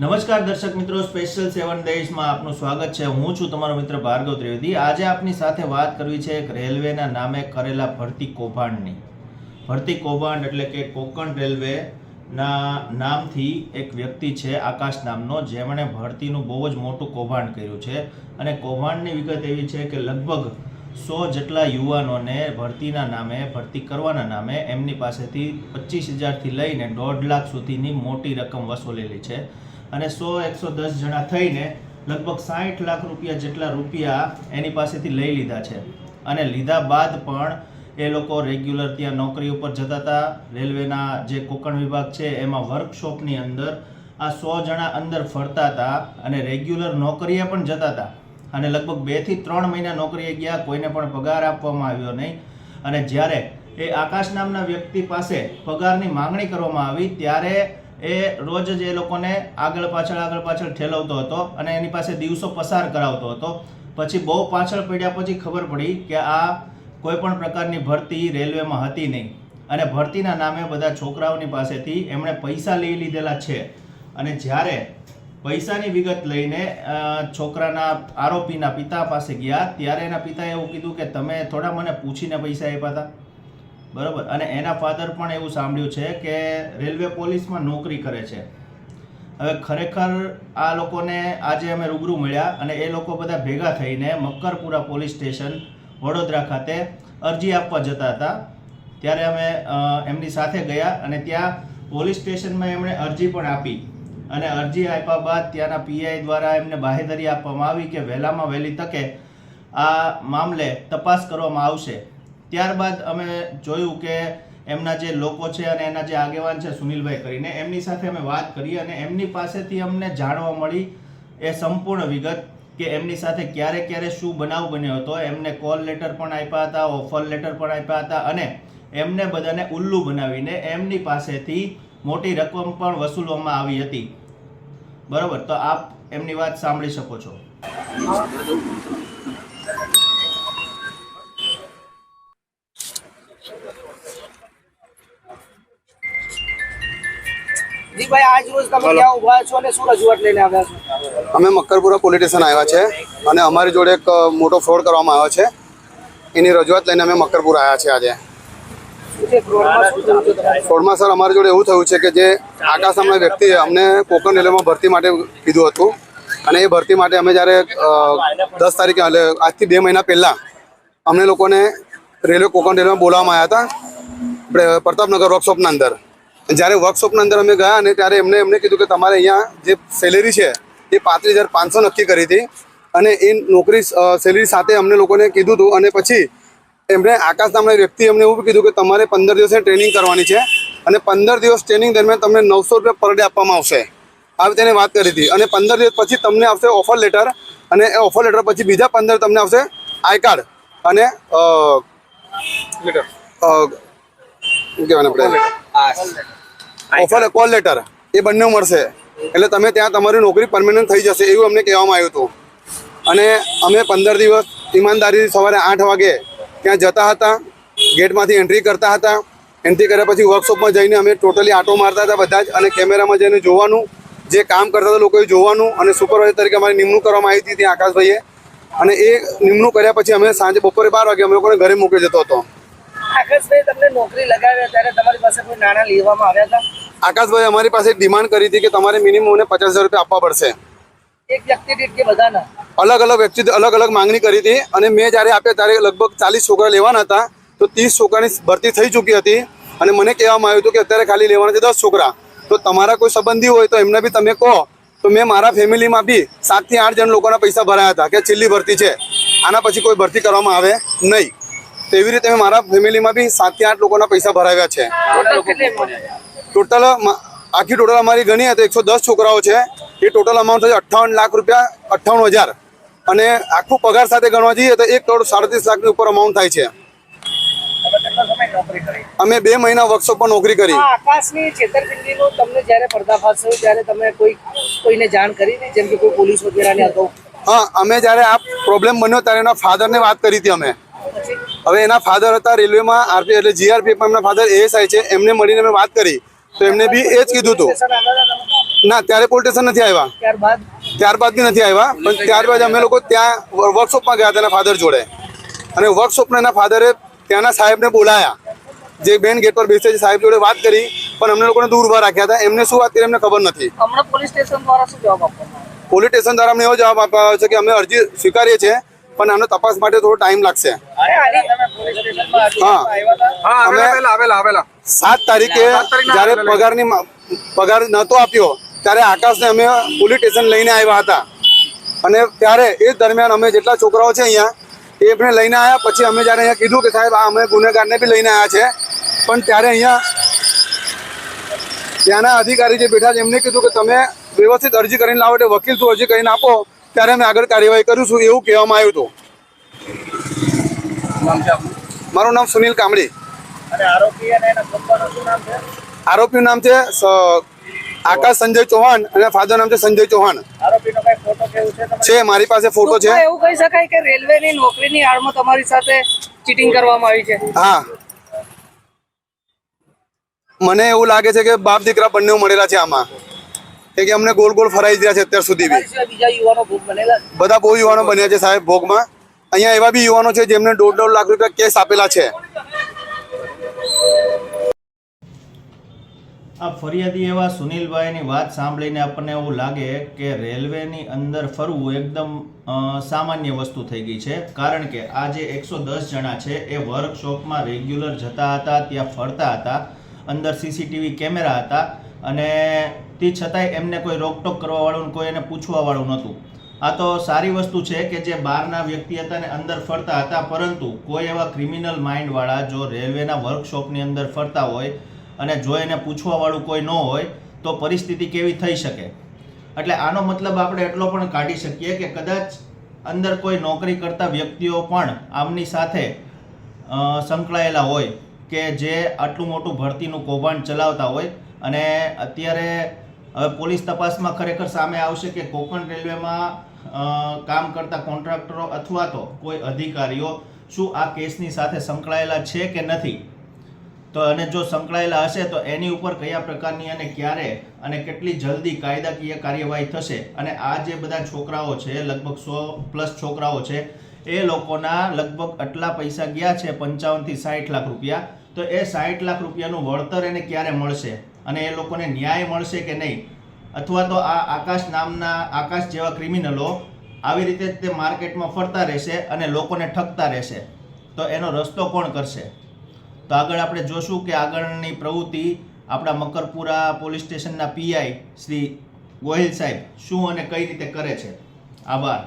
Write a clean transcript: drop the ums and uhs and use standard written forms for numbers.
નમસ્કાર દર્શક મિત્રો, સ્પેશિયલ 7 ડેઝમાં આપનું સ્વાગત છે। હું છું તમારો મિત્ર ભાર્ગવ ત્રિવેદી। આજે આપની સાથે વાત કરવી છે એક રેલવેના નામે કરેલા ભરતી કૌભાંડની। ભરતી કૌભાંડ એટલે કે કોકણ રેલવેના નામથી એક વ્યક્તિ છે આકાશ નામનો, જેમણે ભરતીનું બહુ જ મોટું કૌભાંડ કર્યું છે। અને કૌભાંડની વિગત એવી છે કે લગભગ 100 જેટલા યુવાનોને ભરતીના નામે, ભરતી કરવાના નામે એમની પાસેથી 25,000થી લઈને 1.5 લાખ સુધીની મોટી રકમ વસૂલેલી છે। અને 110 જણા થઈને લગભગ 60 લાખ રૂપિયા જેટલા રૂપિયા એની પાસેથી લઈ લીધા છે। અને લીધા બાદ પણ એ લોકો રેગ્યુલર ત્યાં નોકરી ઉપર જતા હતા। રેલવેના જે કોકણ વિભાગ છે એમાં વર્કશોપની અંદર આ 100 જણા અંદર ફરતા હતા અને રેગ્યુલર નોકરીએ પણ જતા હતા। અને લગભગ 2 થી 3 મહિના નોકરીએ ગયા, કોઈને પણ પગાર આપવામાં આવ્યો નહીં। અને જ્યારે એ આકાશ નામના વ્યક્તિ પાસે પગારની માંગણી કરવામાં આવી ત્યારે એ રોજ જ એ લોકોને આગળ પાછળ ઠેલવતો હતો અને એની પાસે દિવસો પસાર કરાવતો હતો। પછી બહુ પાછળ પડ્યા પછી ખબર પડી કે આ કોઈ પણ પ્રકારની ભરતી રેલવેમાં હતી નહીં અને ભરતીના નામે બધા છોકરાઓની પાસેથી એમણે પૈસા લઈ લીધેલા છે। અને જ્યારે પૈસાની વિગત લઈને છોકરાના આરોપીના પિતા પાસે ગયા ત્યારે એના પિતાએ એવું કીધું કે તમે થોડા મને પૂછીને પૈસા આપ્યા હતા, બરાબર। અને એના ફાધર પણ એવું સાંભળ્યું છે કે રેલવે પોલીસમાં નોકરી કરે છે। હવે ખરેખર આ લોકોને આજે અમે રૂબરૂ મળ્યા અને એ લોકો બધા ભેગા થઈને મક્કરપુરા પોલીસ સ્ટેશન વડોદરા ખાતે અરજી આપવા જતા હતા। ત્યારે અમે એમની સાથે ગયા અને ત્યાં પોલીસ સ્ટેશનમાં એમણે અરજી પણ આપી અને અરજી આપ્યા બાદ ત્યાંના પીઆઈ દ્વારા એમને બાહેધરી આપવામાં આવી કે વહેલામાં વહેલી તકે આ મામલે તપાસ કરવામાં આવશે। ત્યારબાદ અમે જોયું કે એમના જે લોકો છે અને એના જે આગેવાન છે સુનિલભાઈ કરીને, એમની સાથે અમે વાત કરી અને એમની પાસેથી અમને જાણવા મળી એ સંપૂર્ણ વિગત કે એમની સાથે ક્યારે ક્યારે શું બનાવ બન્યો હતો। એમને કોલ લેટર પણ આપ્યા હતા, ઓફર લેટર પણ આપ્યા હતા અને એમને બધાને ઉલ્લુ બનાવીને એમની પાસેથી મોટી રકમ પણ વસૂલવામાં આવી હતી, બરાબર। તો આપ એમની વાત સાંભળી શકો છો। અમે મક્કરપુરા પોલીસ સ્ટેશન આવ્યા છે અને અમારી જોડે એક મોટો ફ્રોડ કરવામાં આવ્યો છે। એની રજૂઆત લઈને અમે મક્કરપુરા આવ્યા છે। આજે ફ્રોડમાં સર અમારી જોડે એવું થયું છે કે જે આકાશ નામના વ્યક્તિએ અમને કોકણ રેલવેમાં ભરતી માટે કીધું હતું અને એ ભરતી માટે અમે જ્યારે 10 તારીખે એટલે આજથી 2 મહિના પહેલાં અમને લોકોને રેલવે કોકણ રેલવેમાં બોલાવવામાં આવ્યા હતા પ્રતાપનગર વર્કશોપના અંદર। જ્યારે વર્કશોપના અંદર અમે ગયા અને ત્યારે એમને કીધું કે તમારે અહીંયા જે સેલેરી છે એ 35,500 નક્કી કરી હતી અને એ નોકરી સેલેરી સાથે અમને લોકોને કીધું હતું। અને પછી એમણે આકાશ નામના વ્યક્તિ અમને એવું કીધું કે તમારે 15 દિવસની ટ્રેનિંગ કરવાની છે અને 15 દિવસ ટ્રેનિંગ દરમિયાન તમને 900 રૂપિયા પર ડે આપવામાં આવશે, આવી તેને વાત કરી હતી। અને 15 દિવસ પછી તમને આવશે ઓફર લેટર અને એ ઓફર લેટર પછી બીજા 15 તમને આવશે આઈ કાર્ડ અને ઓફર કોલ લેટર, એ બંને મળશે। એટલે તમે ત્યાં તમારી નોકરી પરમેનન્ટ થઈ જશે એવું અમને કહેવામાં આવ્યું હતું। અને અમે 15 દિવસ ઈમાનદારી સવારે 8 વાગે ત્યાં જતા હતા, ગેટમાંથી એન્ટ્રી કરતા હતા। એન્ટ્રી કર્યા પછી વર્કશોપમાં જઈને અમે ટોટલી આંટો મારતા હતા બધા જ અને કેમેરામાં જઈને જોવાનું, જે કામ કરતા હતા લોકોએ જોવાનું। અને સુપરવાઇઝર તરીકે અમારી નિમણૂક કરવામાં આવી હતી ત્યાં આકાશભાઈએ। અને એ નિમણૂક કર્યા પછી અમે સાંજે બપોરે 12 વાગે અમે લોકોને ઘરે મોકલી જતો હતો। આકાશભાઈ તમને નોકરી લગાવ્યા ત્યારે તમારી પાસે કોઈ નાણાં લેવામાં આવ્યા હતા? આકાશભાઈ અમારી પાસે ડિમાન્ડ કરી હતી કે તમારે મિનિમમ 50,000 રૂપિયા આપવા પડશે। એક વ્યક્તિ દીઠ કે બધાના? અલગ અલગ વ્યક્તિ અલગ અલગ માંગણી કરી હતી અને મેં જ્યારે આપ્યા ત્યારે લગભગ 40 છોકરા લેવાના હતા તો 30 છોકરાની ભરતી થઈ ચૂકી હતી અને મને કહેવામાં આવ્યું હતું કે અત્યારે ખાલી લેવાના છે 10 છોકરા। તો તમારા કોઈ સંબંધી હોય તો એમને બી તમે કહો। તો મેં મારા ફેમિલીમાં બી 7 થી 8 જણ લોકોના પૈસા ભરાયા હતા કે છેલ્લી ભરતી છે, આના પછી કોઈ ભરતી કરવામાં આવે નહીં। તો એવી રીતે મેં મારા ફેમિલીમાં બી 7 થી 8 લોકોના પૈસા ભરાવ્યા છે। ટોટલ આખી ટોટલ અમારી ગણી તો 110 છોકરાઓ છે। એ ટોટલ અમાઉન્ટ થશે 58 લાખ રૂપિયા, 58,000 અને આખું પગાર સાથે ગણવા જઈએ તો 1,37 લાખની ઉપર અમાઉન્ટ થાય છે। અમે 2 મહિના વર્કશોપમાં નોકરી કરી। આકાશની છેતરપિંડીનો તમને જ્યારે પર્દાફાશ થયો ત્યારે તમે કોઈને જાણ કરી હતી, જેમ કે કોઈ પોલીસ વગેરેને હતો? હા, અમે જ્યારે આ પ્રોબ્લેમ બન્યો ત્યારે એના ફાધરને વાત કરી હતી અમે। હવે એના ફાધર હતા રેલવેમાં આરપી એટલે જીઆરપીએફમાં એમના ફાધર એએસઆઈ છે, એમને મળીને અમે વાત કરી તો એમને બી એ જ કીધું હતું. સ્ટેશન આવ્યા હતા તમે? ના, ત્યારે પોલીસ સ્ટેશન નથી આવ્યા, ત્યારબાદ બી નથી આવ્યા. પણ ત્યારબાદ અમે લોકો ત્યાં વર્કશોપમાં ગયા હતા એના ફાધર જોડે, અને વર્કશોપના એના ફાધરે ત્યાંના સાહેબને બોલાયા, જે બેન ગેટ પર બેસે છે સાહેબ જોડે વાત કરી, પણ અમને લોકોને દૂર ઉભા રાખ્યા હતા. એમને શું વાત કરી એમને ખબર નથી. હમણાં પોલીસ સ્ટેશન દ્વારા શું જવાબ આપવામાં આવ્યો? પોલીસ સ્ટેશન દ્વારા અમને એવો જવાબ આપવામાં આવ્યો છે કે અમે અરજી સ્વીકારીએ છીએ, પણ આનો તપાસ માટે થોડો ટાઈમ લાગશે. હા, અમે 7 તારીખે જ્યારે પગાર નહોતો આપ્યો ત્યારે આકાશને અમે પોલીસ સ્ટેશન લઈને આવ્યા હતા, અને ત્યારે એ દરમિયાન અમે જેટલા છોકરાઓ છે અહીંયા એમને લઈને આવ્યા. પછી અમે જ્યારે અહીંયા કીધું કે સાહેબ આ અમે ગુનેગારને બી લઈને આવ્યા છે, પણ ત્યારે અહીંયા ત્યાંના અધિકારી જે બેઠા છે એમને કીધું કે તમે વ્યવસ્થિત અરજી કરીને લાવો, એટલે વકીલ થ્રુ અરજી કરીને આપો, ત્યારે અમે આગળ કાર્યવાહી કરીશું એવું કહેવામાં આવ્યું હતું. મારું નામ સુનિલ કામડી. આરોપીનું નામ છે આકાશ સંજય ચૌહાણ અને ફાધર નામ છે સંજય ચૌહાણ. છે મારી પાસે ફોટો છે. એવું કહી શકાય કે રેલવેની નોકરીની આડમાં તમારી સાથે ચીટિંગ કરવામાં આવી છે? હા, મને એવું લાગે છે કે બાપ દીકરા બંને મળેલા છે આમાં, કે અમને ગોળ ગોળ ફરાઈ રહ્યા છે અત્યાર સુધી બી. બીજા યુવાનો ભોગ બનેલા? બધા બહુ યુવાનો બન્યા છે સાહેબ ભોગમાં. અહીંયા એવા બી યુવાનો છે જેમને 1.5 લાખ રૂપિયા કેસ આપેલા છે. આ ફરિયાદી એવા સુનિલભાઈની વાત સાંભળીને આપણને એવું લાગે કે રેલવેની અંદર ફરવું એકદમ સામાન્ય વસ્તુ થઈ ગઈ છે. કારણ કે આ જે 110 જણા છે એ વર્કશોપમાં રેગ્યુલર જતા હતા, ત્યાં ફરતા હતા, અંદર સીસીટીવી કેમેરા હતા, અને તે છતાંય એમને કોઈ રોકટોક કરવાવાળું, કોઈ એને પૂછવાવાળું નહોતું. આ તો સારી વસ્તુ છે કે જે બહારના વ્યક્તિ હતા ને અંદર ફરતા હતા, પરંતુ કોઈ એવા ક્રિમિનલ માઇન્ડવાળા જો રેલવેના વર્કશોપની અંદર ફરતા હોય અને જો એને પૂછવાવાળું કોઈ ન હોય તો પરિસ્થિતિ કેવી થઈ શકે. એટલે આનો મતલબ આપણે એટલો પણ કાઢી શકીએ કે કદાચ અંદર કોઈ નોકરી કરતા વ્યક્તિઓ પણ આમની સાથે સંકળાયેલા હોય, કે જે આટલું મોટું ભરતીનું કૌભાંડ ચલાવતા હોય. અને અત્યારે હવે પોલીસ તપાસમાં ખરેખર સામે આવશે કે કોકણ રેલવેમાં કામ કરતા કોન્ટ્રાક્ટરો અથવા તો કોઈ અધિકારીઓ શું આ કેસની સાથે સંકળાયેલા છે કે નથી. તો અને જો સંકળાયેલા હશે તો એની ઉપર કયા પ્રકારની અને ક્યારે અને કેટલી જલ્દી કાયદાકીય કાર્યવાહી થશે. અને આ જે બધા છોકરાઓ છે, લગભગ 100+ છોકરાઓ છે, એ લોકોના લગભગ આટલા પૈસા ગયા છે 55 થી 60 લાખ રૂપિયા. તો એ 60 લાખ રૂપિયાનું વળતર એને ક્યારે મળશે અને એ લોકોને ન્યાય મળશે કે નહીં, અથવા તો આ આકાશ જેવા ક્રિમિનલો આવી રીતે તે માર્કેટમાં ફરતા રહેશે અને લોકોને ઠગતા રહેશે, તો એનો રસ્તો કોણ કરશે? તો આગળ આપણે જોશું કે આગળની પ્રવૃત્તિ આપણા મકરપુરા પોલીસ સ્ટેશનના પીઆઈ શ્રી ગોહિલ સાહેબ શું અને કઈ રીતે કરે છે. આભાર.